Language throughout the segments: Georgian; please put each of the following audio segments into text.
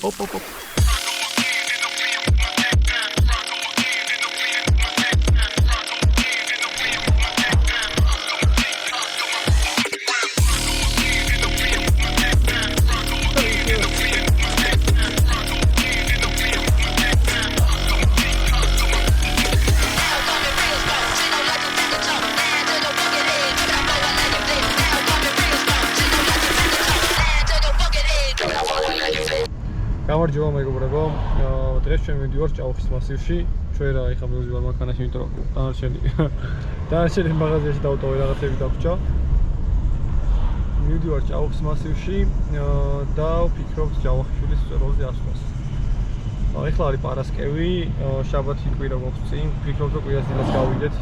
Hop. გამარჯობა მეგობრებო, დღეს ჩვენ მივდივართ ჭაუხის მასივში. ჩვენ რა ეხლა მივდივარ მანქანაში, იმიტომ რომ დანარჩენი მაღაზიაში დავტოვე რაღაცები დაგვჭა. მივდივარ ჭაუხის მასივში და ვფიქრობთ ჭაუხიშვილის მწერლზე ასვლას. ეხლა არის პარასკევი, შაბათი კვირა გვაქვს წინ. ვფიქრობთ რომ კვირასდღეაც გავიდეთ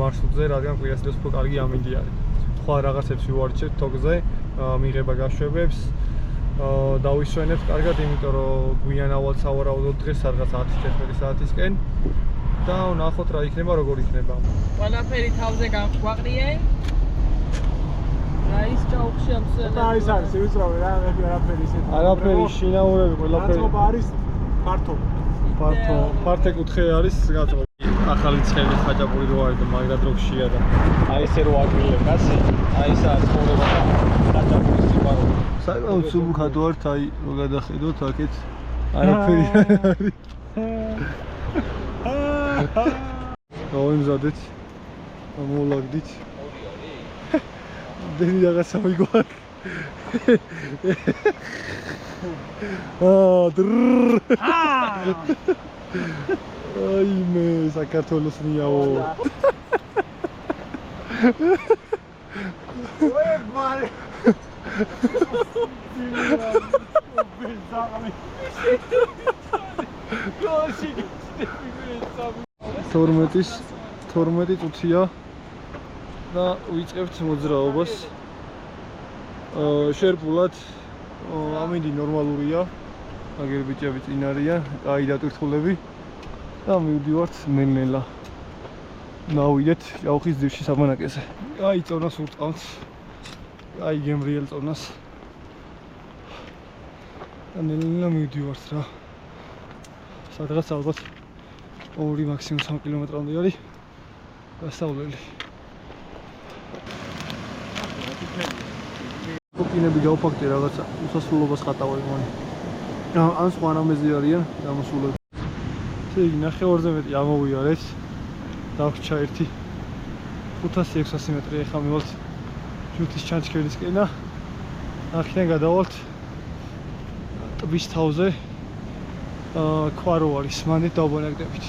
მარშრუტზე, რადგან კვირასდღეც უფრო კარგი ამინდი არის. სხვა რაღაცებს ვივარჩევთ თოგზე, მიღება გაშვებებს. დავისვენებთ კარგად, იმიტომ რომ გვიან ავალ სავარაუდოდ დღეს სადღაც 10-11 საათისკენ და ვნახოთ რა იქნება, როგორ იქნება. ყველაფერი თავზე გვაყრიენ. რა ის ჭაუხში ამსვენებს. და ის არის ვიწროვე რა, არაფერი ისეთი. არაფერი შინაურები ყველაფერი. გაწობა არის ფართო კუთხე არის გაწობა. ახალი ცხელი ხაჭაპური რო არის და მაგრად რო ხშია და აი ესე რო აკვირლებ კაცი, აი ესაა ცხოვრება და ხაჭაპურის სიყვარული. საკმაოდ სუბუქად ვართ, აი რო გადახედოთ აქეთ არაფერი არის. გავიმზადეთ, მოვლაგდით. დენი რაღაცა მიგვაქვს. აი მე საქართველოს ნიაო. თორმეტი წუთია და ვიწყებთ მოძრაობას. შერპულად ამინდი ნორმალურია. აგერ ბიჭები წინ არიან, კაი დატვირთულები და მივდივართ ნელ-ნელა. ნავიდეთ ჭაუხის ძირში საბანაკეზე. აი წონას ურტყავთ. აი გემრიელ წონას. და ნელ-ნელა მივდივართ რა. სადღაც ალბათ 2 მაქსიმუმ 3 კილომეტრამდე არის გასავლელი. კოპინები გავფაქტე რაღაცა უსასრულობას ხატავენ მoni. ან სხვა რამეზე არიან გამოსულები. ესე იგი ნახევარზე მეტი ამოვიარეთ. დავრჩა ერთი 500-600 მეტრი ეხლა მივალთ ჯუთის ჩანჩქერისკენა. აქედან გადავალთ ტბის თავზე. ქვარო არის, მანდ დავბანაკდებით.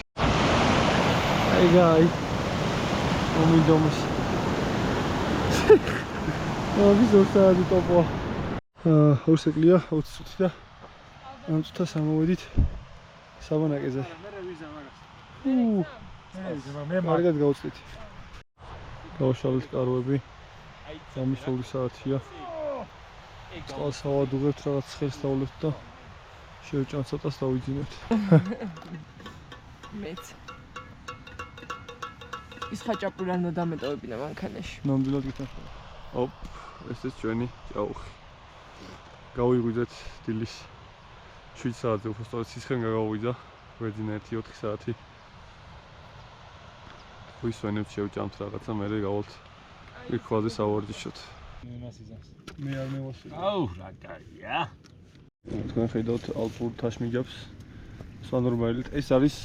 აი მომიდომოს. ვიზო საათი ტოპო. ორსეკლია 20 წუთი და ამ წუთას ამოვედით საბანაკეზე. მე მაგად გავწვით. გავშალეთ კაროები. გამისული საათია. წყალს ავადუღებთ, რაღაც ხელს დავლებთ და შევჭამ ცოტას დავიძინებთ. მეც. ის ხაჭაპური არ დამეტოვებინა მანქანაში. ნამდვილად გითხრა. ოპ, ესეც ჩვენი ჭაუხი. გავიღვიძეთ დილის 7 საათზე, უფრო სწორედ სისხლენ გავავიდა. გვეძინა 1-4 საათი. ვისვენებთ, შევჭამთ რაღაცა, მერე გავალთ იქხვაზე სავარჯიშოთ. მე არ მევასწრებ. აუ, რა კაია. თქვენ ხედავთ ალპურ თაშმიჯაბს სვანურმაილით. ეს არის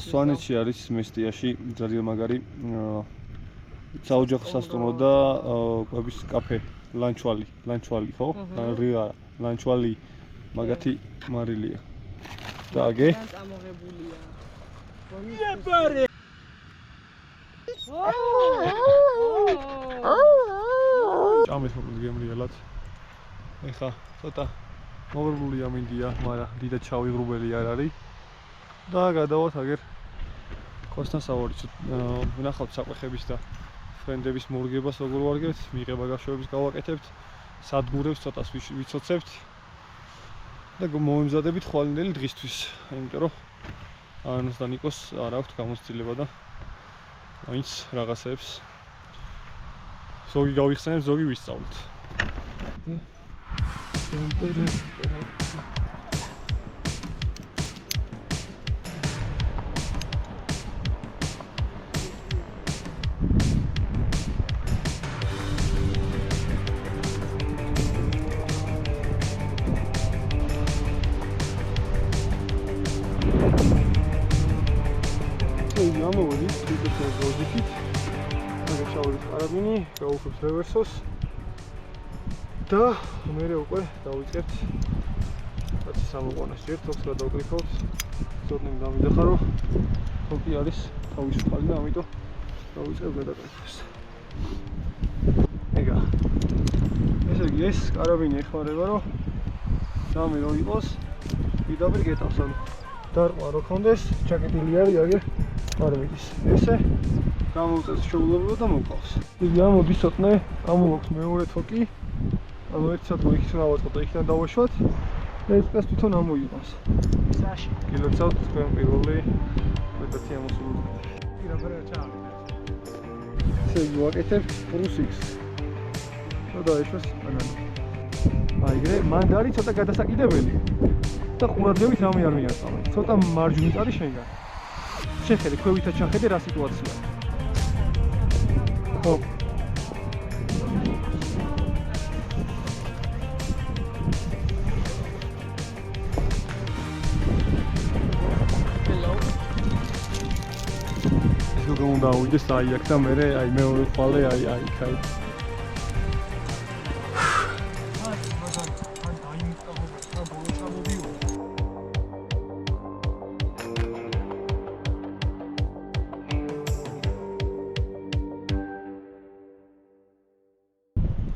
სვანეთში არის მესტიაში ძალიან მაგარი საოჯახო სასტუმრო და კვების კაფე ლანჩვალი ხო? ლანჩვალი მაგათი მარილია. და აგე ამოღებულია. ებარე. ჭამეთ მოკლედ გემრიელად. ეხა ცოტა მოვერბული ამინდია, მაგრამ დიდად ჩავიღრუბელი არ არის. და გადავალთ აგერ ქოსთან სავარჯიშოდ. ვნახავთ საყვეხების და ფრენდების მორგებას როგორ ვარგებთ, მიღება გაშვებებს გავაკეთებთ, სადგურებს ცოტას ვიცოცებთ და მოვემზადებით ხვალინდელი დღისთვის. იმიტომ რომ ანას და ნიკოს არ აქვთ გამოცდილება და მაინც რაღაცებს ზოგი გავიხსენებთ, ზოგი ვისწავლეთ. გამოვიდით თვითონ როზიკით. მაგას ჩავიდეთ კარაბინი, გავუხებთ რევერსოს და მერე უკვე დავიწყებთ რაც სამოყვანას ერთობს გადავკრიფავთ. ზოდნი გამიდახა რომ თოკი არის თავისუფალი და ამიტომ დავიწყებ გადაკრიფავს. ეგა. ესე იგი ეს კარაბინი ეხმარება რომ ჯამი რო იყოს პირდაპირ გეტავს ანუ დარყვა რო ქონდეს ჩაკეტილი არის აგერ პარამეტრის. ესე გამოვწევთ შეუძლებლობა და მოვყავს. იგი ამოდის ცოტნე, ამოვაქვს მეორე თოკი. ანუ ერთ საათი იქით უნდა ავაწყოთ და იქიდან დავაშვათ. ეს წეს თვითონ ამოიღოს. Sashi. გილოცავთ თქვენ პირველი მეტაცი ამოსულოთ. Pirapara ciao. ესე იგი ვაკეთებ +X. და დაიშვას ბანანი. აიგრე, მანდ არის ცოტა გადასაკიდებელი. და ყურადღებით რამე არ მიასწავლე. ცოტა მარჯვნივ არის შენგან. შეხედე, ქვევითაც ჩახედე რა სიტუაციაა. ხო. ეს როგორ უნდა ავიდეს აი აქ და მე აი მეორე ხვალე აი იქ აი.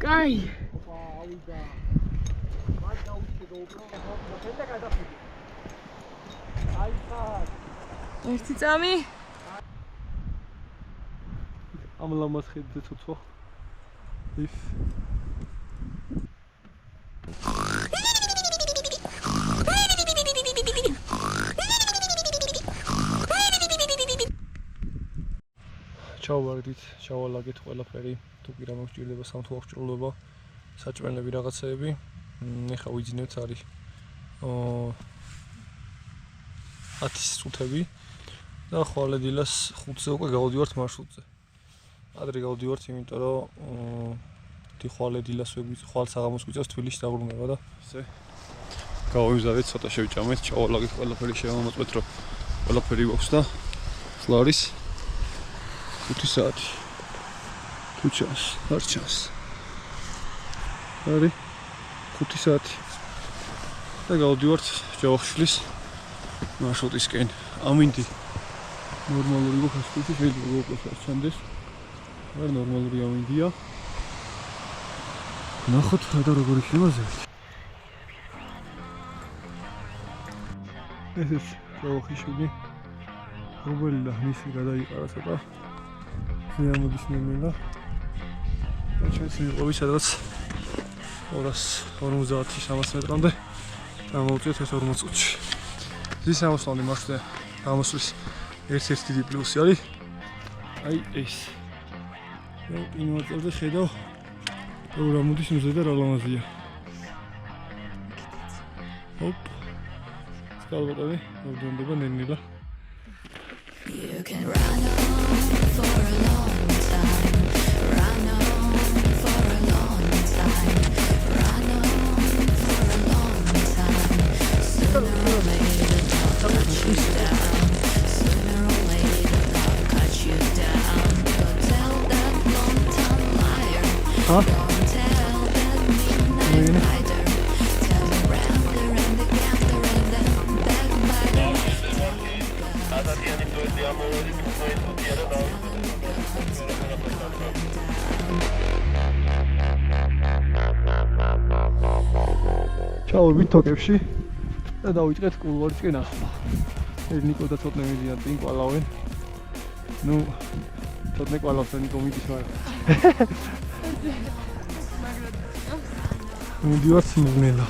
კაი. ერთი წამი. ამ ლამას ხედზე ცოცხო. ის ჩავვარდით, ჩავალაგეთ ყველაფერი. თუ კი რა მოგჭირდება სამთო აღჭურვილობა, საჭმელები რაღაცეები. ეხა ვიძინებთ არის 10 წუთები და ხვალედილას 5-ზე უკვე გავდივართ მარშრუტზე. ადრე გავდივართ, იმიტომ რომ ხვალედილას ხვალ საღამოს გვიწევს თბილისში დაბრუნება და ესე გავიმზადეთ, ცოტა შევჭამეთ, ჩავალაგეთ ყველაფერი შევამოწმეთ, რომ ყველაფერი გვაქვს და ახლა არის 5 საათი. თუ ჩანს, არ ჩანს. არის 5 საათი. და გავდივართ ჯავახიშვილის მარშრუტისკენ. ამინდი. ნორმალური გოხასტი შეიძლება გოყოს ჩანდეს. არ ნორმალური ამინდია. ნახოთ რა როგორ იქნება ზევი. ეს ჯავახიშვილი. რუბელა მისი გადაიყარა ცოტა. ზეამოდის ნემელა. და ჩვენს მიყოვი სადღაც 250-300 მეტრამდე გამოვწევთ ეს 40 წუთში. ზის ამოსვლანი მარშრუტზე გამოსვლის ერთ-ერთი დიდი პლუსი არის აი ეს. პირველ წელზე ხედავ როგორ ამოდის მზე და რა ლამაზია. ოპ. სკალბატონი მოვდონდება ნენილა. You can run on for a long time. Run on for a long time. Run on for a long time. Sooner or later they'll cut you down. Sooner or later they'll cut you down. Go tell that long-time liar. Don't tell that midnight rider. Tell the rambler and the gambler and the backbiter. ჩავვით თოკებში და დავიწყეთ კულვარისკენ ახლა. ნიკო და ცოტნე მიდიან წინ კვალავენ. ნუ ცოტნე კვალავს ნიკო მიდის მაგრამ. მიდივართ სიმღნელა.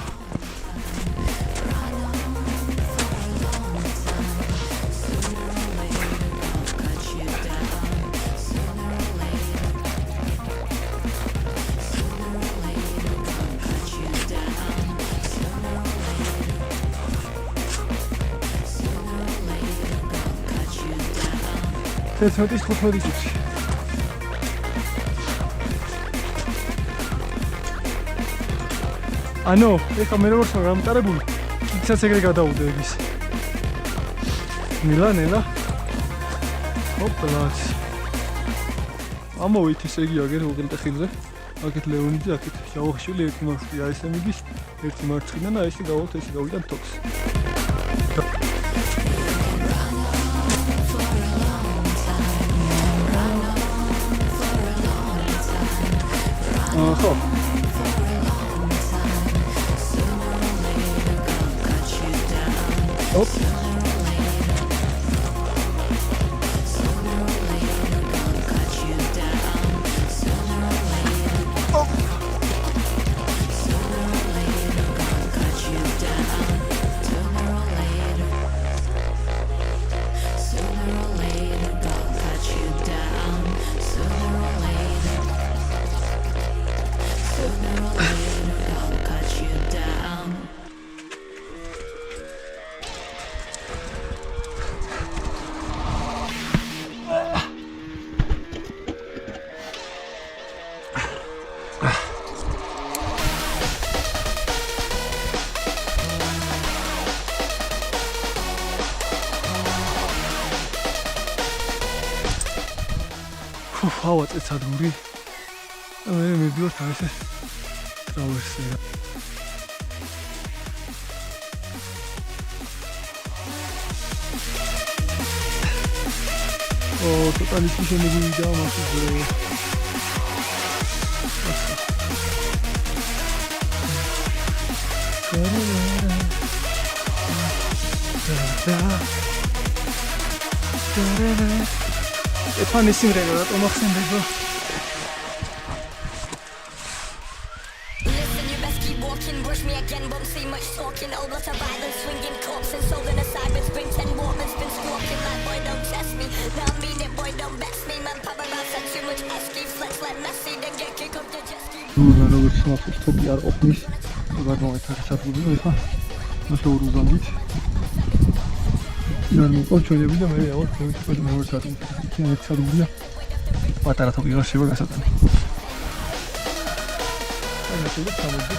ეს მოდის 15 წუთი. ანუ, ეხა მე როგორ ვარ გამტარებული, იქაც ეგრე გადავუდე ის. ნელა. ოპლაც. ამოვით ესე იგი აგერ უღელტეხილზე. აქეთ ლეონიძე, აქეთ ჟავახიშვილი ერთი მარშრუტია ესე მიდის, ერთი მარცხნიდან და ესე გავალთ ესე გავიდან თოქს. ხო. ოპ. ჰავა წეცადური. მე მივდივარ თან ესე ტრავერსზე. ცოტა ნიჭი შემოგვივიდა მასზე. Funny სიმღერა რატომ ახსენდება? Listen, you best keep walking. Brush me again, won't see much talking. Old lot of violence, swinging corpse and soul in a cyber. Bring 10 Walkmans, been squawking. Man, boy, don't test me. Now I mean it, boy, don't best me. Man, pop around, said too much esky. Flex like Messi, then get kick up the jet ski. როგორც ახლა თოპი არ ყოფნის, გადმოვეცადე საფუძველი ხა. ნახევრ უზანგით. ჩვენები და მე ავარ თქვენ მეორე საათი. იქნებ ერთ საათია. პატარა თოპი რა შევა გასატანი. აი ნახევრ სამოდი.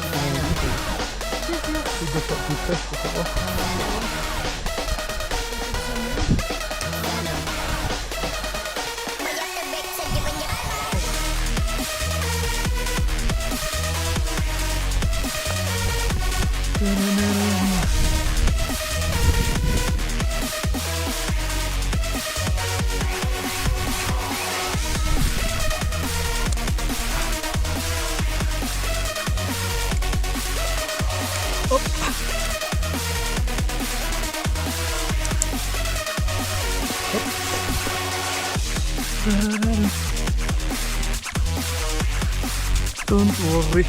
Don't worry.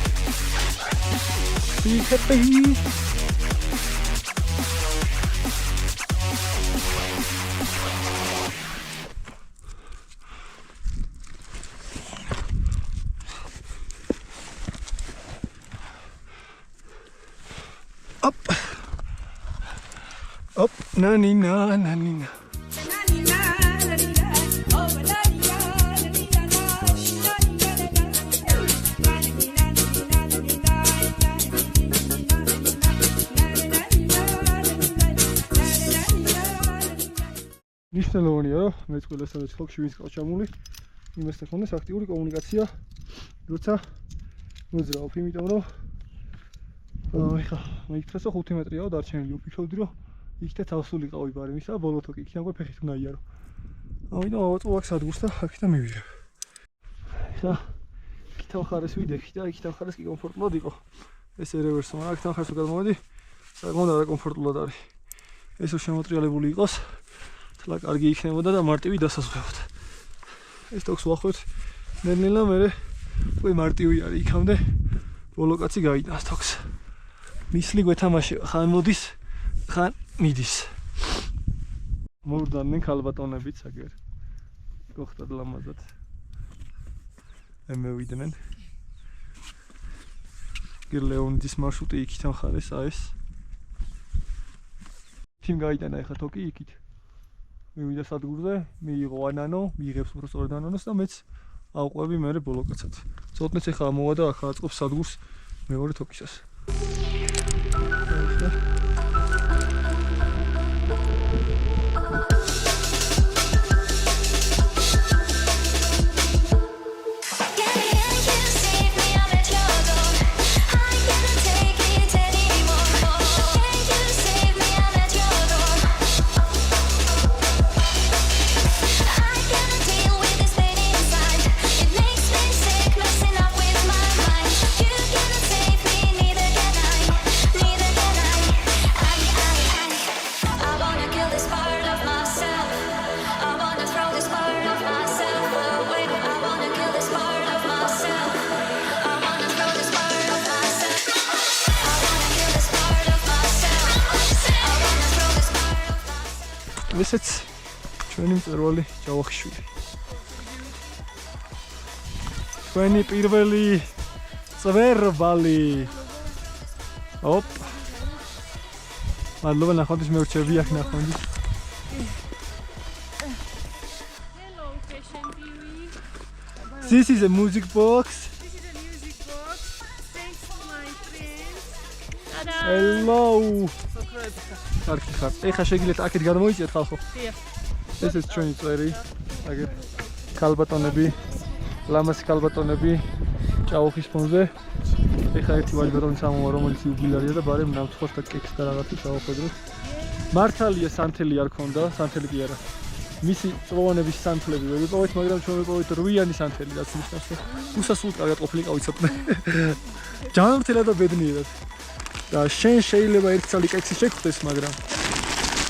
Be happy. Up. Up. Na-ni-na, na-ni-na. ნიშნულოვანია, რომ მეწყვილე სადაც ხოქში ვინც ყავჩამული, იმასთან ხონდეს აქტიური კომუნიკაცია, როცა მოძრაობ, იმიტომ რომ ეხა მეიქცეს 5 მეტრიაო დარჩენილი, ვფიქრობდი რომ იქითაც ავსულიყავი ბარემისა, ბოლო თოკი იქიდან უკვე ფეხით უნდა იარო. ამიტომ ავაწვო აქ სადგურს და აქედან მივიღებ. ეხა იქით მხარეს ვიდექი და იქით მხარეს კი კომფორტულად იყო. ეს რევერსო, მაგრამ აქ მხარეს გადმოვედი, საკმაოდ არაკომფორტულად არის. ეს რო შემოტრიალებული იყოს თლა კარგი იქნებოდა და მარტივი დასასრულებოდა. ეს თოქს ვახვევთ ნელ-ნელა მე უკვე მარტივი არის იქამდე ბოლო კაცი გაიტანს თოქს. მისლი გვეთამაშება, ხან მოდის, ხან მიდის. მოვდანდნენ ქალბატონებიც აგერ. გოხტად ლამაზად. ემევიდნენ. გირლეონდის მარშრუტი იქით მხარეს ეს. თიმ გაიტანა ეხა თოკი იქით. მივიდა სადგურზე, მიიღო ანანო, მიიღებს უფრო სწორად ანანოს და მეც ავყვები მე ბოლო კაცად. ცოტნეც ეხა ამოვა და ახლა აწყობს სადგურს მეორე თოკისას. ესეც ჩვენი მწერვალი ჯავახიშვილი. ჩვენი პირველი წვერვალი. ოპ. მადლობა ნახონდის მე ვრჩები აქ ნახონდის. Hello, Fashion TV. This is a music box. This is a music box. Thanks to my friends. Ta-da! Hello. სოკროები. კარგი ხარ. ეხა შეგიძლიათ აქეთ გადმოიწიეთ ხალხო. დიახ. ესეც ჩვენი წვერი. აგერ ქალბატონები, ლამაზი ქალბატონები ჭაუხის ფონზე. ეხა ერთი ვაჟბატონი სამოვა, რომელიც იუბილარია და ბარემ ნამცხვარს და კექს და რაღაცა ჩავახედროთ. მართალია სანთელი არ ქონდა, სანთელი კი არა. მისი წლოვანების სანთლები ვერ ვიპოვეთ, მაგრამ ჩვენ ვიპოვეთ რვიანი სანთელი, რაც ნიშნავს, რომ უსასრულოდ კარგად ყოფილიყავ იცოდნენ. ჯანმრთელად და ბედნიერად. და შენ შეიძლება ერთი წალი კექსი შეგხვდეს, მაგრამ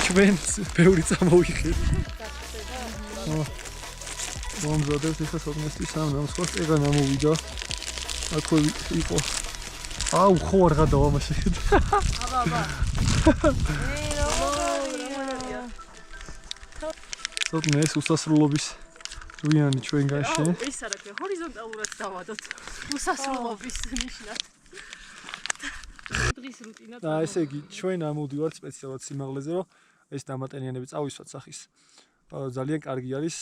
ჩვენც ბევრი წამოვიხეთ. მომზადეთ ეხა სოფნესტის სამ ნამსხოს ეგა ნამოვიდა. აქვე იყო. აუ, ხო არ გადავა მასე. სოფნეს უსასრულობის რვიანი ჩვენგანში. ეს არა კი ჰორიზონტალურად დავადოთ. უსასრულობის ნიშნად. დღის რუტინა. და ესე იგი, ჩვენ ამოვდივართ სპეციალურად სიმაღლეზე, რომ ეს დამატენიანები წავისვათ სახის. ძალიან კარგი არის.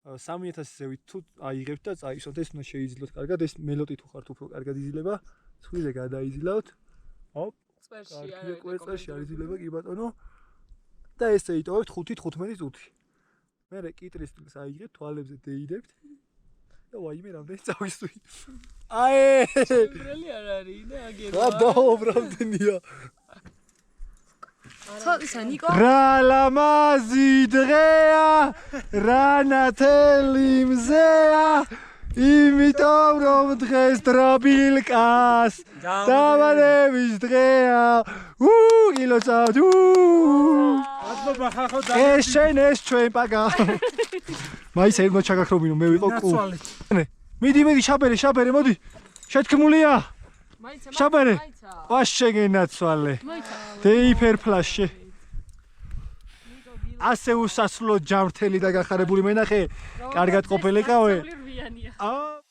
3000 ზევით თუ აიღებთ და წაისვათ, ეს უნდა შეიძლოთ კარგად, ეს მელოტი თუ ხართ უფრო კარგად იზილება, ცხვირზე გადაიზილავთ. ოპ, წვერში კარგი, კვერწერში არ იზილება კი ბატონო. და ესე იტოვებთ 5-15 წუთი. მერე კიტრის წილს აიღებთ, თვალებზე დეიდებთ. და ვაიმე რამდენი წავისვი. აე! ბრელი არ არის და აგერა. რა დაუბრალდენია. ცოტისა ნიკო. რა ლამაზი დღეა, რა ნათელი მზეა, იმიტომ რომ დღეს დრაბილკას დავარების დღეა. გილოცავთ. მადლობა ხახო და ეს შენ ეს ჩვენ პაგა. მაინც ერთმა ჩაგაქრობინო მე ვიყო კუ. მიდი შაბერე მოდი. შეთქმულია. შაბერე. ყვას შეგენაცვალე. დეიფერ ფლაშე. ასე უსასრულო ჯამრთელი და გახარებული მენახე. კარგად ყოფილიყავე. აა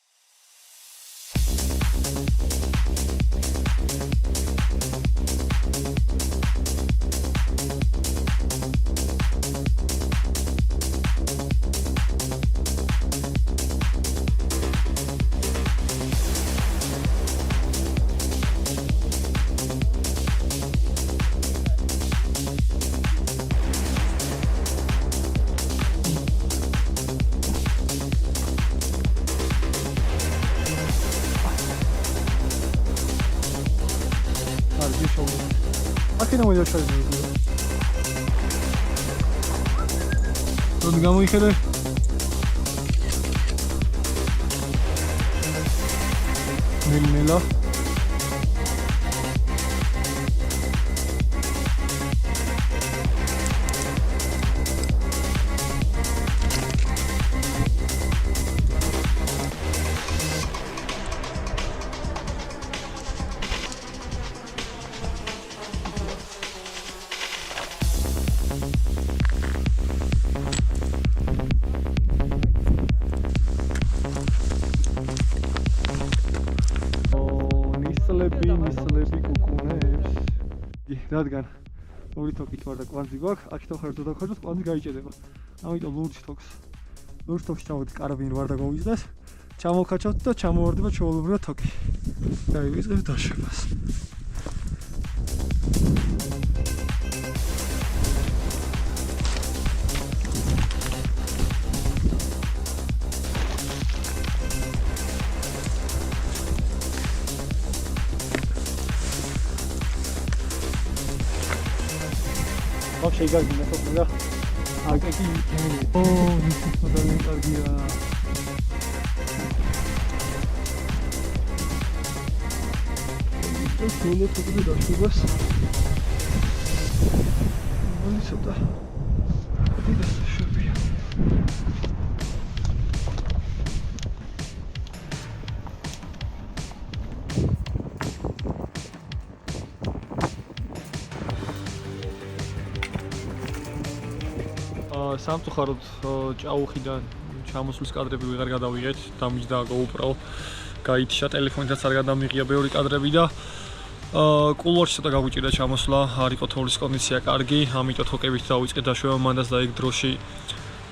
აქედან მოიჩაიდე. რომ გამოიხედე. ნელა. ნისლები კუკუნებს. რადგან ორი თოქით ვარ და კვანძი გვაქვს, აქეთ ხარჯო და ხარჯოს კვანძი გაიჭედება. ამიტომ ლურჯ თოქს ჩავოდი კარაბინ ვარ და გავიზრდას. ჩამოვხაჩავთ და ჩამოვარდება ჩვეულებრივად თოქი. დავივიწყებ დაშვებას. вообще играть на топ, да? А какие? О, несмотря на каргия. Что тут видно, что у вас? Вот сюда. Видно, что бьет. სამწუხაროდ ჭაუხიდან ჩამოსვლის კადრები ვეღარ გადავიღეთ, დამიჯდა GoPro, გაითიშა, ტელეფონითაც არ გადამიღია ბევრი კადრები და კულვარში ცოტა გაგვიჭირდა ჩამოსვლა, არ იყო თოვლის კონდიცია კარგი, ამიტომ თოკებით დავიწყეთ დაშვება მანდას და ეგ დროში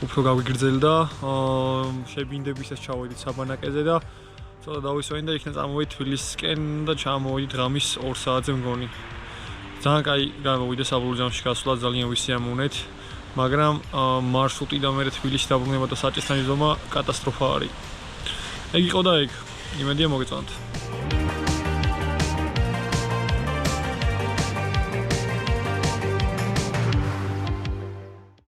უფრო გავიგრძელდა, შებინდებისას ჩავედით საბანაკეზე და ცოტა დავისვენი და იქიდან წამოვედი თბილისისკენ და ჩამოვედით ღამის 2 საათზე მგონი. ძალიან კაი გამოვიდა საბოლოო ჯამში გასვლა, ძალიან ვისიამოვნეთ, მაგრამ მარშრუტი და მე თბილისში დაბრუნება და საჭესთან იზომა კატასტროფა არის. ეგ იყო და ეგ. იმედია მოგეწონათ.